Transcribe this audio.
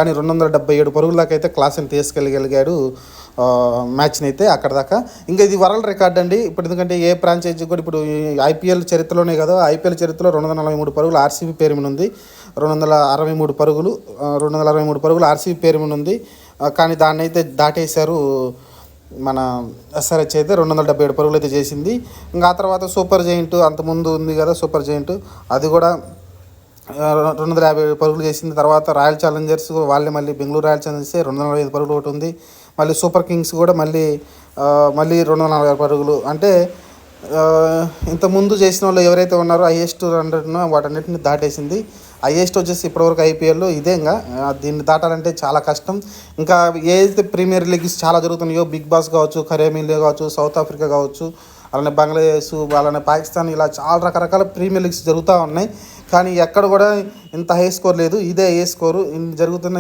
కానీ 277 పరుగుల దాకా అయితే క్లాస్ని తీసుకెళ్ళగలిగాడు మ్యాచ్ని అయితే అక్కడ దాకా. ఇంకా ఇది వరల్డ్ రికార్డ్ అండి. ఇప్పుడు ఎందుకంటే ఏ ఫ్రాంచైజీ కూడా ఇప్పుడు ఐపీఎల్ చరిత్రలోనే కదా, ఐపీఎల్ చరిత్రలో 243 పరుగులు ఆర్సీబీ పేరు మీద ఉంది. 263 పరుగులు 263 పరుగులు ఆర్సీబీ పేరు మీద ఉంది. కానీ దాన్ని అయితే దాటేశారు మన ఎస్ఆర్హెచ్ అయితే 277 పరుగులు అయితే చేసింది. ఇంకా ఆ తర్వాత సూపర్ జైంట్ అంతకుముందు ఉంది కదా, సూపర్ జైంట్ అది కూడా 257 పరుగులు చేసింది. తర్వాత రాయల్ ఛాలెంజర్స్ వాళ్ళే మళ్ళీ బెంగళూరు రాయల్ ఛాలెంజర్స్ 245 పరుగులు ఒకటి ఉంది. మళ్ళీ సూపర్ కింగ్స్ కూడా మళ్ళీ 240 పరుగులు. అంటే ఇంతకుముందు చేసిన వాళ్ళు ఎవరైతే ఉన్నారో హైయెస్ట్ 100 వాటన్నిటిని దాటేసింది. హైయెస్ట్ వచ్చేసి ఇప్పటివరకు ఐపీఎల్లో ఇదే. ఇంకా దీన్ని దాటాలంటే చాలా కష్టం. ఇంకా ఏదైతే ప్రీమియర్ లీగ్స్ చాలా జరుగుతున్నాయో, బిగ్ బాస్ కావచ్చు, కరేమీ లీగ్ కావచ్చు, సౌత్ ఆఫ్రికా కావచ్చు, అలానే బంగ్లాదేశ్, అలానే పాకిస్తాన్, ఇలా చాలా రకరకాల ప్రీమియర్ లీగ్స్ జరుగుతూ ఉన్నాయి. కానీ ఎక్కడ కూడా ఇంత హై స్కోర్ లేదు, ఇదే హై స్కోరు. జరుగుతున్న